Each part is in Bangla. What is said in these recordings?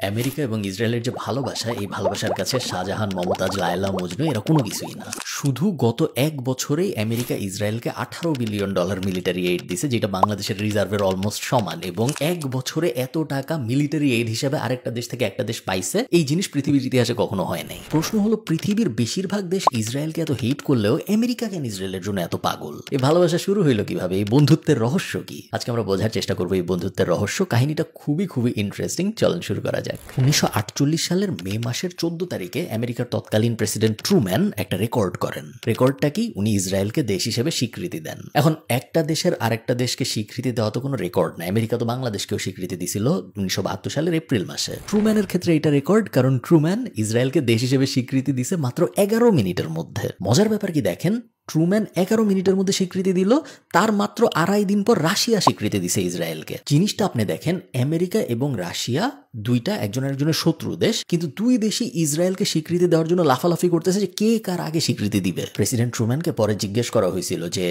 আমেরিকা এবং ইসরায়েলের যে ভালোবাসা, এই ভালোবাসার কাছে শাহজাহান, মমতাজ, লায়লা, মজনু এরা কোনো কিছুই না। শুধু গত এক বছরেই আমেরিকা ইসরায়েলকে $18 বিলিয়ন মিলিটারি এইড দিছে, যেটা বাংলাদেশের রিজার্ভের অলমোস্ট সমান। এবং এক বছরে এত টাকা মিলিটারি এইড হিসাবে আরেকটা দেশ থেকে একটা দেশ পাইছে, এই জিনিস পৃথিবীর ইতিহাসে কখনো হয় নাই। প্রশ্ন হলো, পৃথিবীর বেশিরভাগ দেশ ইসরায়েলকে এত হেট করলেও আমেরিকা কেন ইসরায়েলের জন্য এত পাগল? এই ভালোবাসা শুরু হইলো কিভাবে? এই বন্ধুত্বের রহস্য কি? আজকে আমরা বোঝার চেষ্টা করবো এই বন্ধুত্বের রহস্য। কাহিনীটা খুবই ইন্টারেস্টিং। চলুন শুরু করা যাক। 1948 সালের মে মাসের 14 তারিখে আমেরিকার তৎকালীন প্রেসিডেন্ট ট্রুম্যান একটা রেকর্ড করেন। রেকর্ডটা কি? উনি ইসরায়েলকে দেশ হিসেবে স্বীকৃতি দেন। এখন একটা দেশের আরেকটা দেশকে স্বীকৃতি দেওয়া তো কোনো রেকর্ড না। আমেরিকা তো বাংলাদেশকেও স্বীকৃতি দিছিল 1972 সালের এপ্রিল মাসে। ট্রুম্যানের ক্ষেত্রে এটা রেকর্ড, কারণ ট্রুম্যান ইসরায়েলকে দেশ হিসেবে স্বীকৃতি দিছে মাত্র 11 মিনিটের মধ্যে। মজার ব্যাপার কি দেখেন, ট্রুম্যান 11 মিনিটের মধ্যে স্বীকৃতি দিল, তার মাত্র 2.5 দিন পর রাশিয়া স্বীকৃতি দিছে ইসরায়েলকে। জিনিসটা আপনি দেখেন, আমেরিকা এবং রাশিয়া দুইটা একজনের শত্রু দেশ, কিন্তু দুই দেশই ইসরায়েলকে স্বীকৃতি দেওয়ার জন্য লাফালাফি করতেছে যে কে কার আগে স্বীকৃতি দিবে। প্রেসিডেন্ট ট্রুম্যানকে পরে জিজ্ঞেস করা হয়েছিল যে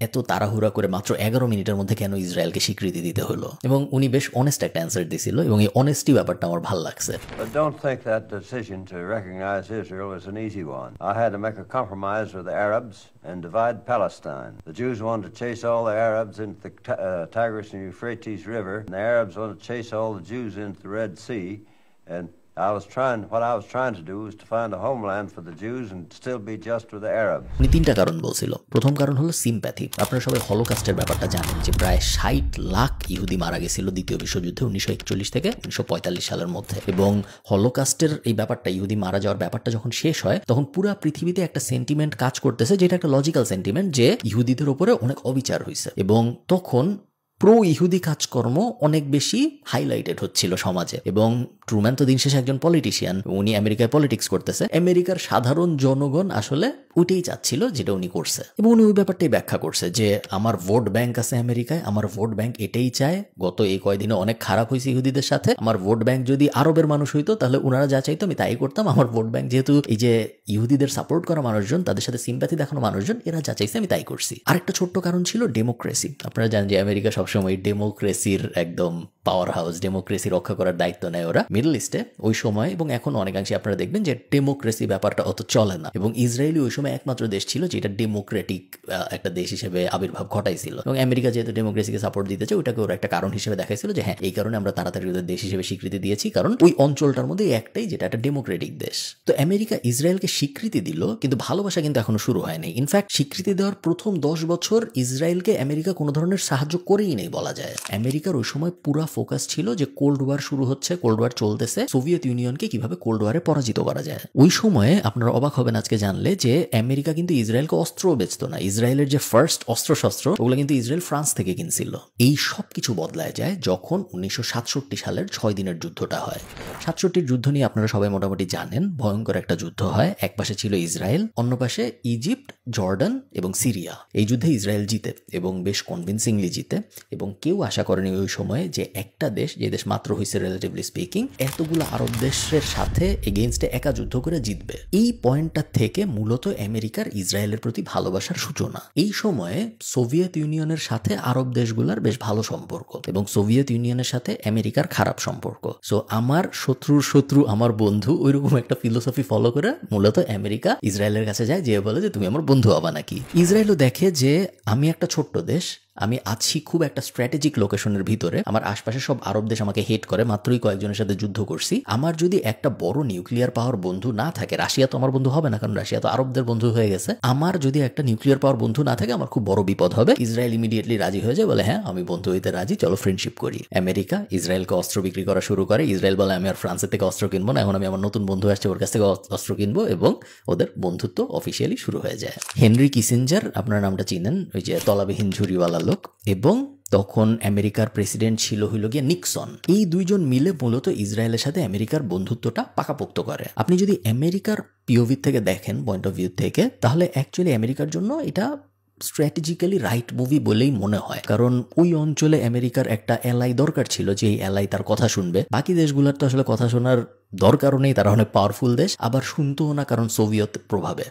এত তাড়াহুড়া করে মাত্র 11 মিনিটের মধ্যে কেন ইসরায়েলকে স্বীকৃতি দিতে হলো, এবং উনি বেশ অনেস্ট একটা অ্যান্সার দিছিল, এবং এই অনেস্টি ব্যাপারটা আমার ভালো লাগছে। But don't think that decision to recognize Israel is an easy one. I had to make a compromise with the Arabs and divide Palestine. The Jews wanted to chase all the Arabs into the Tigris and Euphrates River, and the Arabs wanted to chase all the Jews into the Red Sea. And what I was trying to do was to find a homeland for the Jews and still be just with the Arabs. উনি তিনটা কারণ বলছিল। প্রথম কারণ হলো সিম্প্যাথি। আপনারা সবাই হলোকাস্টের ব্যাপারটা জানেন যে প্রায় 60 লাখ ইহুদি মারা গেছিল দ্বিতীয় বিশ্বযুদ্ধে 1941 থেকে 1945 সালের মধ্যে। এবং হলোকাস্টের এই ব্যাপারটা, ইহুদি মারা যাওয়ার ব্যাপারটা যখন শেষ হয়, তখন পুরো পৃথিবীতে একটা সেন্টিমেন্ট কাজ করতেছে, যেটা একটা লজিক্যাল সেন্টিমেন্ট, যে ইহুদিদের উপরে অনেক অবিচার হয়েছে। এবং তখন প্রো ইহুদি কাজকর্ম অনেক বেশি হাইলাইটেড হচ্ছিল সমাজে। এবং ট্রুম্যান তো দিন শেষে একজন পলিটিশিয়ান, উনি আমেরিকায় পলিটিক্স করতেছে। আমেরিকার সাধারণ জনগণ আসলে ওইটাই চাচ্ছিল যেটা উনি করছে, এবং উনি ওই ব্যাপারটাই ব্যাখ্যা করছে যে আমার ভোট ব্যাংক আছে আমেরিকায়, আমার ভোট ব্যাংক এটাই চায়। গত এই কয়দিনে অনেক খারাপ হয়েছে ইহুদিদের সাথে। আমার ভোট ব্যাংক যদি আরবের মানুষ হইতো, তাহলে ওনারা যা চাইতো আমি তাই করতাম। আমার ভোট ব্যাংক যেহেতু এই যে ইহুদিদের সাপোর্ট করা মানুষজন, তাদের সাথে সিম্প্যাথি দেখানো মানুষজন, এরা যা চাইছে আমি তাই করছি। আরেকটা ছোট্ট কারণ ছিল ডেমোক্রেসি। আপনারা জানেন যে আমেরিকা সবসময় ডেমোক্রেসির একদম পাওয়ার হাউস, ডেমোক্রেসি রক্ষা করার দায়িত্ব নেয় ওরা। মিডল ইস্টে ওই সময় এবং এখন অনেকাংশে আপনারা দেখবেন যে ডেমোক্রেসি ব্যাপারটা অত চলে না, এবং ইসরায়েলি ওই সময় একমাত্র দেশ ছিল যেটা ডেমোক্রেটিক একটা দেশ হিসেবে আবির্ভাব ঘটাইছিল। এবং আমেরিকা যেহেতু ডেমোক্রেসিকে সাপোর্ট দিতেছে, ওটাকে ওরা একটা কারণ হিসেবে দেখাইছিল যে হ্যাঁ, এই কারণে আমরা তাড়াতাড়ি ওদের দেশ হিসেবে স্বীকৃতি দিয়েছি, কারণ ওই অঞ্চলটার মধ্যে একটাই যেটা একটা ডেমোক্রেটিক দেশ। তো আমেরিকা ইসরায়েলকে স্বীকৃতি দিল, কিন্তু ভালোবাসা কিন্তু এখনো শুরু হয়নি। ইনফ্যাক্ট স্বীকৃতি দেওয়ার প্রথম 10 বছর ইসরায়েলকে আমেরিকা কোনো ধরনের সাহায্য করেই নেই বলা যায়। আমেরিকার ওই সময় পুরা ফোকাস ছিল যে কোল্ড ওয়ার শুরু হচ্ছে, কোল্ড ওয়ার চলতেছে, সোভিয়েত ইউনিয়নকে কিভাবে কোল্ড ওয়ারে পরাজিত করা যায়। ওই সময়ে আপনারা অবাক হবেন আজকে জানলে যে আমেরিকা কিন্তু ইসরায়েলকে অস্ত্র বেচত না। ইসরায়েলের যে ফার্স্ট অস্ত্রশস্ত্র, ওগুলো কিন্তু ইসরায়েল ফ্রান্স থেকে কিনছিল। এই সব কিছু বদলায় যায় যখন 1967 সালের 6 দিনের যুদ্ধটা হয়। 67 যুদ্ধ নিয়ে আপনারা সবাই মোটামুটি জানেন। ভয়ঙ্কর একটা যুদ্ধ হয়। এক পাশে ছিল ইসরায়েল, অন্য পাশে ইজিপ্ট, জর্ডান এবং সিরিয়া। এই যুদ্ধে ইসরায়েল জিতে, এবং বেশ কনভিনসিংলি জিতে। এবং কেউ আশা করেনি ওই সময়ে যে একটা দেশ, যে দেশ মাত্র হয়েছে রিলেটিভলি স্পিকিং, এতগুলো আরব দেশের সাথে এগেইনস্টে একা যুদ্ধ করে জিতবে। এই পয়েন্টটা থেকে মূলত আমেরিকার ইসরায়েলের প্রতি ভালোবাসার সূচনা। এই সময়ে সোভিয়েত ইউনিয়নের সাথে আরব দেশগুলোর বেশ ভালো সম্পর্ক, এবং সোভিয়েত ইউনিয়নের সাথে আমেরিকার খারাপ সম্পর্ক। সো আমার শত্রুর শত্রু আমার বন্ধু, ওইরকম একটা ফিলোসফি ফলো করে মূলত আমেরিকা ইসরায়েলের কাছে যায়, যে বলে যে তুমি আমার বন্ধু হবা নাকি। ইসরায়েলও দেখে যে আমি একটা ছোট্ট দেশ, আমি আছি খুব একটা স্ট্র্যাটেজিক লোকেশনের ভিতরে, আমার আশপাশে সব আরব দেশ আমাকে হেট করে, মাত্রই কয়েকজনের সাথে যুদ্ধ করছি। আমার যদি একটা বড় নিউক্লিয়ার পাওয়ার বন্ধু না থাকে, রাশিয়া তো আমার বন্ধু হবে না, কারণ রাশিয়া তো আরবদের বন্ধু হয়ে গেছে। আমার যদি একটা নিউক্লিয়ার পাওয়ার বন্ধু না থাকে, আমার খুব বড় বিপদ হবে। ইসরায়েল ইমিডিয়েটলি রাজি হয়ে যায়, বলে হ্যাঁ আমি বন্ধু হইতে রাজি, চলো ফ্রেন্ডশিপ করি। আমেরিকা ইসরায়েলকে অস্ত্র বিক্রি করা শুরু করে। ইসরায়েল বলে আমি আর ফ্রান্সের থেকে অস্ত্র কিনবো না, এখন আমি আমার নতুন বন্ধু আসছে ওর কাছ থেকে অস্ত্র কিনবো, এবং ওদের বন্ধুত্ব অফিসিয়ালি শুরু হয়ে যায়। হেনরি কিসিঞ্জার, আপনার নামটা চিনেন, ওই যে তলাবিহীন ঝুড়িওয়ালা লোক, এবং তখন আমেরিকার প্রেসিডেন্ট ছিল হইল গিয়ে নিক্সন। এই দুইজন মিলে মূলত ইসরায়েলের সাথে আমেরিকার বন্ধুত্বটা পাকাপোক্ত করে। আপনি যদি আমেরিকার পিওভি থেকে দেখেন, পয়েন্ট অফ ভিউ থেকে, তাহলে অ্যাকচুয়ালি আমেরিকার জন্য এটা স্ট্র্যাটেজিক্যালি রাইট মুভি বলেই মনে হয়, কারণ ওই অঞ্চলে আমেরিকার একটা এলাই দরকার ছিল, যে এই এলাই তার কথা শুনবে। বাকি দেশগুলোর তো আসলে কথা শোনার দরকারও নেই, তারা অনেক পাওয়ারফুল দেশ, আবার শুনতেও না কারণ সোভিয়েত প্রভাবে।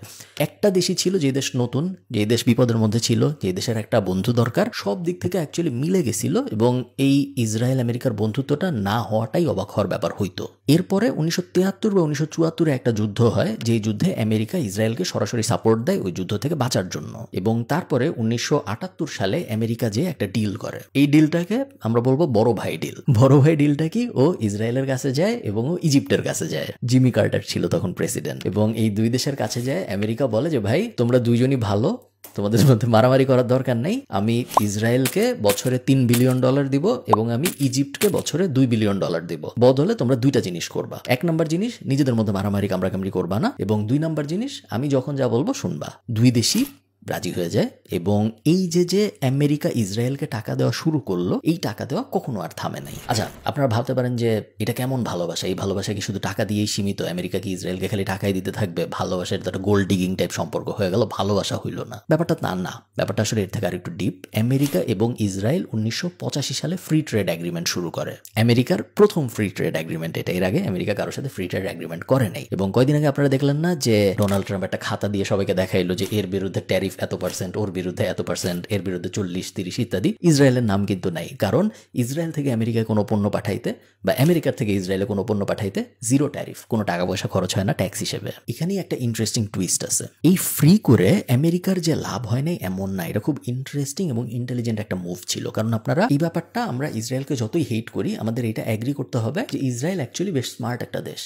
একটা দেশই ছিল যে দেশ নতুন, যে দেশ বিপদের মধ্যে ছিল, যে দেশের একটা বন্ধু দরকার, সব দিক থেকে অ্যাকচুয়ালি মিলে গেছিল এবং এই ইসরায়েল আমেরিকার বন্ধুত্বটা না হওয়াটাই অবাক হওয়ার ব্যাপার হইতো। এরপরে 1973 বা 1974 একটা যুদ্ধ হয়, যে যুদ্ধে আমেরিকা ইসরায়েলকে সরাসরি সাপোর্ট দেয় ওই যুদ্ধ থেকে বাঁচার জন্য। এবং তারপরে 1978 সালে আমেরিকা যে একটা ডিল করে, এই ডিলটাকে আমরা বলবো বড় ভাই ডিল। বড় ভাই ডিলটা কি, ও ইসরায়েলের কাছে যায় এবং ও ইজিপ্টের কাছে যায়। জিমি কার্টার ছিল তখন প্রেসিডেন্ট, এবং এই দুই দেশের কাছে যায়। আমেরিকা বলে যে ভাই তোমরা দুইজনই ভালো, তোমাদের মধ্যে মারামারি করার দরকার নেই, আমি ইসরায়েলকে বছরে $3 বিলিয়ন দিব এবং আমি ইজিপ্টকে বছরে $2 বিলিয়ন দিব। বদলে তোমরা দুইটা জিনিস করবা। 1 নম্বর জিনিস, নিজেদের মধ্যে মারামারি কামড়াকামড়ি করবা না, এবং 2 নম্বর জিনিস, আমি যখন যা বলবো শুনবা। দুই দেশই রাজি হয়ে যায়। এবং এই যে আমেরিকা ইসরায়েলকে টাকা দেওয়া শুরু করলো, এই টাকা দেওয়া কখনো আর থামে নাই। আচ্ছা, আপনারা ভাবতে পারেন যে এটা কেমন ভালোবাসা, এই ভালোবাসা কি শুধু টাকা দিয়েই সীমিত? আমেরিকা কি ইসরায়েলকে খালি টাকাই দিতে থাকবে? ভালোবাসার একটা গোল্ড ডিগিং টাইপ সম্পর্ক হয়ে গেল, ভালোবাসা হইল না? ব্যাপারটা তা না, ব্যাপারটা আসলে এর থেকে আর একটু ডিপ। আমেরিকা এবং ইসরায়েল 1985 সালে ফ্রি ট্রেড এগ্রিমেন্ট শুরু করে। আমেরিকার প্রথম ফ্রি ট্রেড এগ্রিমেন্ট এটা। এর আগে আমেরিকা কারোর সাথে ফ্রি ট্রেড এগ্রিমেন্ট করে নাই। এবং কয়দিন আগে আপনারা দেখলেন না যে ডোনাল্ড ট্রাম্প একটা খাতা দিয়ে সবাইকে দেখাইলো যে এর বিরুদ্ধে ট্যারিফ এত%, ওর বিরুদ্ধে এত%, এর বিরুদ্ধে 40-30 ইত্যাদি। ইসরায়েলের নাম কিন্তু নাই, কারণ ইসরায়েল থেকে আমেরিকায় কোনো পণ্য পাঠাইতে বা আমেরিকার থেকে ইসরায়েলে কোনো পণ্য পাঠাইতে 0 ট্যারিফ, কোনো টাকা পয়সা খরচ হয় না ট্যাক্স হিসেবে। এখানেই একটা ইন্টারেস্টিং টুইস্ট আছে। এই ফ্রি করে আমেরিকার যে লাভ হয় নাই এমন না, এটা খুব ইন্টারেস্টিং এবং ইন্টেলিজেন্ট একটা মুভ ছিল। কারণ আপনারা এই ব্যাপারটা, আমরা ইসরায়েলকে যতই হেট করি, আমাদের এটা অ্যাগ্রি করতে হবে যে ইসরায়েল অ্যাকচুয়ালি বেশ স্মার্ট একটা দেশ।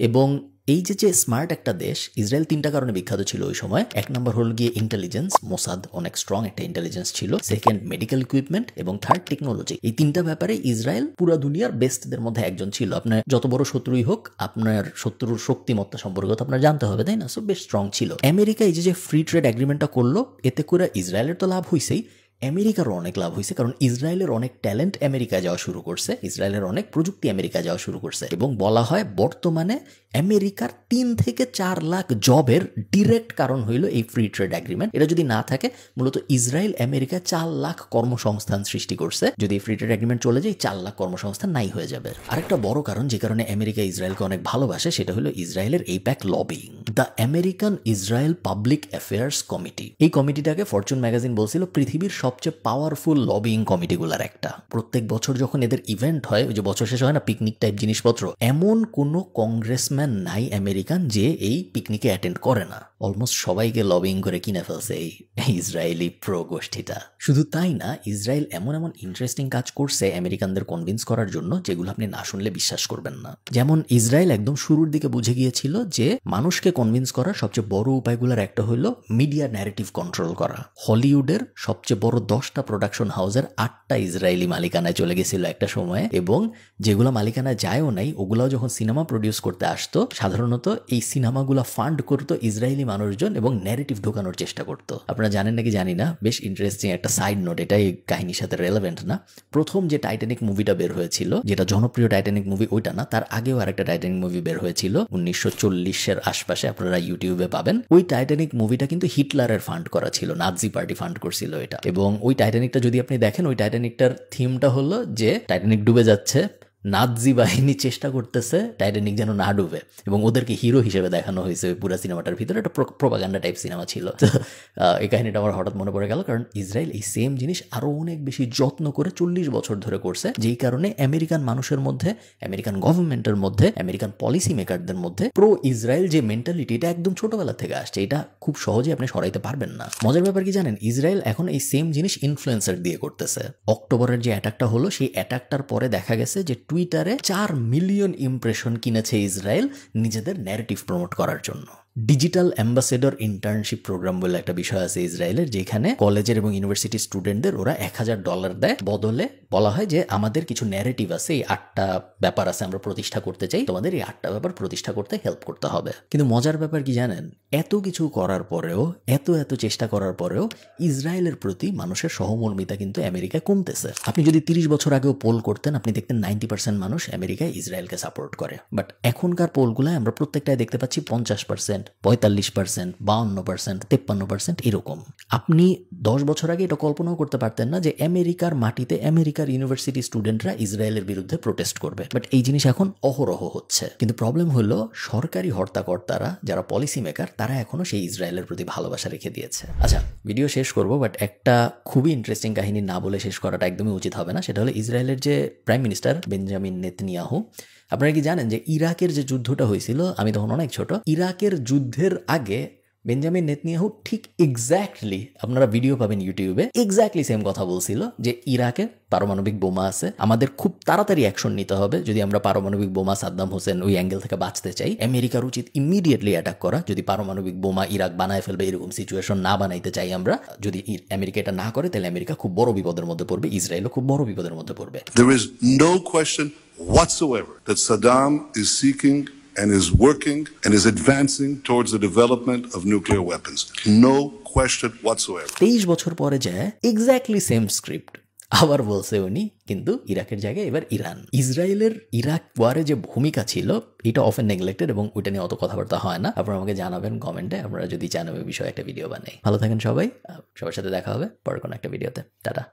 এবং এই যে স্মার্ট একটা দেশ, ইসরায়েল 3টা কারণে বিখ্যাত ছিল ওই সময়। 1 নম্বর হল গিয়ে ইন্টেলিজেন্স, মোসাদ অনেক স্ট্রং একটা ইন্টেলিজেন্স ছিল। 2nd মেডিকেল ইকুইপমেন্ট, এবং 3rd টেকনোলজি। এই 3টা ব্যাপারে ইসরায়েল পুরো দুনিয়ার বেস্টদের মধ্যে একজন ছিল। আপনার যত বড় শত্রুই হোক, আপনার শত্রুর শক্তিমত্তা সম্পর্কে তো আপনার জানতে হবে, তাই না? সো বেশ স্ট্রং ছিল। আমেরিকা এই যে ফ্রি ট্রেড এগ্রিমেন্টটা করলো, এতে করে ইসরায়েলের তো লাভ হইছেই, আমেরিকারও অনেক লাভ হয়েছে। কারণ ইসরায়েলের অনেক ট্যালেন্ট আমেরিকা যাওয়া শুরু করছে, ইসরায়েলের অনেক প্রযুক্তি আমেরিকা যাওয়া শুরু করছে। এবং বলা হয় বর্তমানে আমেরিকার 3 থেকে 4 লাখ জবের ডিরেক্ট কারণ হইল এই ফ্রি ট্রেড এগ্রিমেন্ট। এটা যদি না থাকে, মূলত ইসরায়েল আমেরিকা 4 লাখ কর্মসংস্থান সৃষ্টি করছে। যদি ফ্রি ট্রেড এগ্রিমেন্ট চলে যায়, 4 লাখ কর্মসংস্থান নাই হয়ে যাবে। আরেকটা বড় কারণ যে কারণে আমেরিকা ইসরায়েলকে অনেক ভালোবাসে, সেটা হলো ইসরায়েলের AIPAC lobbying, the American Israel public affairs committee. এই কমিটিটাকে ফরচুন ম্যাগাজিন বলছিল পৃথিবীর সবচেয়ে পাওয়ারফুল লবিং কমিটিগুলোর একটা। প্রত্যেক বছর যখন এদের ইভেন্ট হয়, ওই যে বছর শেষে হয় না পিকনিক টাইপ জিনিসপত্র, এমন কোনো কংগ্রেসম্যান নাই আমেরিকান যে এই পিকনিকে অ্যাটেন্ড করে না। অলমোস্ট সবাইকে লবিং করে কিনে ফেলছে এই ইসরায়েলি প্রো গোষ্ঠীটা। শুধু তাই না, ইসরায়েল এমন ইন্টারেস্টিং কাজ করছে আমেরিকানদের কনভিন্স করার জন্য, যেগুলো আপনি না শুনলে বিশ্বাস করবেন না। যেমন ইসরায়েল একদম শুরুর দিকে বুঝে গিয়েছিল যে মানুষকে কনভিন্স করার সবচেয়ে বড় উপায়গুলোর একটা হলো মিডিয়া ন্যারেটিভ কন্ট্রোল করা। হলিউডের সবচেয়ে বড় 10টা প্রোডাকশন হাউসের 8টা ইসরায়েলি মালিকানায় চলে গেছিল একটা সময়ে, এবং যেগুলো মালিকানায় যায়ও নাই, ওগুলাও যখন সিনেমা প্রডিউস করতে আসতো, সাধারণত এই সিনেমাগুলো ফান্ড করতো ইসরায়েলি মানুষজন এবং ন্যারেটিভ ঢোকানোর চেষ্টা করতো। আপনারা জানেন নাকি জানি না, বেশ ইন্টারেস্টিং একটা সাইড নোট, এটা এই কাহিনীর সাথে রেলেভেন্ট না। প্রথম যে টাইটানিক মুভিটা বের হয়েছিল, যেটা জনপ্রিয় টাইটানিক মুভি, ওইটা না, তার আগেও আরেকটা টাইটানিক মুভি বের হয়েছিল 1940-এর আশপাশে, আপনারা ইউটিউবে পাবেন। ওই টাইটানিক মুভিটা কিন্তু হিটলারের ফান্ড করা ছিল, নাৎজি পার্টি ফান্ড করছিল এটা। এবং ওই টাইটানিকটা যদি আপনি দেখেন, ওই টাইটানিকটার থিমটা হলো যে টাইটানিক ডুবে যাচ্ছে, নাৎজি বাহিনী চেষ্টা করতেছে টাইটানিক যেন না ডুবে, এবং ওদেরকে হিরো হিসেবে দেখানো হয়েছে পুরো সিনেমাটার ভিতরে। একটা প্রোপাগান্ডা টাইপ সিনেমা ছিল। এই কাহিনীটা আমার হঠাৎ মনে পড়ে গেল, কারণ ইসরায়েল এই সেম জিনিস আরো অনেক বেশি যত্ন করে 40 বছর ধরে করছে, যেই কারণে আমেরিকান মানুষের মধ্যে, আমেরিকান গভর্নমেন্টের মধ্যে, আমেরিকান পলিসি মেকারদের মধ্যে প্রো ইসরায়েল যে মেন্টালিটি, এটা একদম ছোটবেলা থেকে আসছে। এটা খুব সহজে আপনি সরাইতে পারবেন না। মজার ব্যাপার কি জানেন, ইসরায়েল এখন এই সেম জিনিস ইনফ্লুয়েন্সার দিয়ে করতেছে। অক্টোবরের যে অ্যাটাকটা হলো, সেই অ্যাটাকটার পরে দেখা গেছে যে টুইটারে 4 মিলিয়ন ইমপ্রেশন কিনেছে ইসরায়েল নিজেদের ন্যারেটিভ প্রমোট করার জন্য। ডিজিটাল অ্যাম্বাসেডর ইন্টার্নশিপ প্রোগ্রাম বলে একটা বিষয় আছে ইসরায়েলের, যেখানে কলেজের এবং ইউনিভার্সিটি স্টুডেন্টদের ওরা $1000 দেয়, বদলে বলা হয় যে আমাদের কিছু ন্যারেটিভ আছে, এই 8টা ব্যাপার আছে আমরা প্রতিষ্ঠা করতে চাই, তোমাদের এই 8টা ব্যাপার প্রতিষ্ঠা করতে হেল্প করতে হবে। কিন্তু মজার ব্যাপার কি জানেন, এত কিছু করার পরেও, এত চেষ্টা করার পরেও ইসরায়েলের প্রতি মানুষের সহমর্মিতা কিন্তু আমেরিকায় কমতেছে। আপনি যদি 30 বছর আগেও পোল করতেন, আপনি দেখতেন 90% মানুষ আমেরিকায় ইসরায়েলকে সাপোর্ট করে। বাট এখনকার পোলগুলায় আমরা প্রত্যেকটায় দেখতে পাচ্ছি 50%, 45%, 52%, 53% এরকম। আপনি 10 বছর আগে এটা কল্পনাও করতে পারতেন না যে আমেরিকার মাটিতে আমেরিকার ইউনিভার্সিটি স্টুডেন্টরা ইসরায়েলের বিরুদ্ধে প্রোটেস্ট করবে, বাট এই জিনিস এখন অহরহ হচ্ছে। কিন্তু প্রবলেম হলো সরকারি হর্তাকর্তারা যারা পলিসি মেকার তারা এখনো সেই ইসরায়েলের প্রতি ভালোবাসা রেখে দিয়েছে। আচ্ছা, ভিডিও শেষ করব, বাট একটা খুবই ইন্টারেস্টিং কাহিনী না বলে শেষ করাটা একদমই উচিত হবে না। সেটা হলো ইসরায়েলের যে প্রাইম মিনিস্টার বেঞ্জামিন নেতানিয়াহু, আপনারা কি জানেন যে ইরাকের যে যুদ্ধটা হয়েছিল, আমি তখন অনেক ছোট, ইরাকের যুদ্ধের আগে বেঞ্জামিন নেতানিয়াহু ঠিক এক্স্যাক্টলি, আপনারা ভিডিও পাবেন ইউটিউবে, এক্স্যাক্টলি সেম কথা বলছিল যে ইরাকে পারমাণবিক বোমা আছে, আমাদের খুব তাড়াতাড়ি অ্যাকশন নিতে হবে যদি আমরা পারমাণবিক বোমা সাদ্দাম হোসেন ওই অ্যাঙ্গেল থেকে বাঁচতে চাই। আমেরিকার উচিত ইমিডিয়েটলি অ্যাটাক করা যদি পারমাণবিক বোমা ইরাক বানায় ফেলবে, এরকম সিচুয়েশন না বানাইতে চাই আমরা। যদি আমেরিকা এটা না করে তাহলে আমেরিকা খুব বড় বিপদের মধ্যে পড়বে, ইসরায়েলও খুব বড় বিপদের মধ্যে পড়বে। There is no question whatsoever that Saddam is seeking and is working and is advancing towards the development of nuclear weapons. No question whatsoever. 23 বছর পরে যায় এক্স্যাক্টলি সেম স্ক্রিপ্ট আবার বলছে উনি, কিন্তু ইরাকের জায়গায় এবার ইরান। ইসরায়েলের ইরাক ওয়ারে যে ভূমিকা ছিল এটা অফেন নেগলেক্টেড এবং ওইটা নিয়ে অত কথাবার্তা হয় না। আপনারা আমাকে জানাবেন কমেন্টে, আপনারা যদি চান ওই বিষয়ে একটা ভিডিও বানাই। ভালো থাকেন সবাই, সবার সাথে দেখা হবে পরে কোনো একটা ভিডিওতে। টাটা।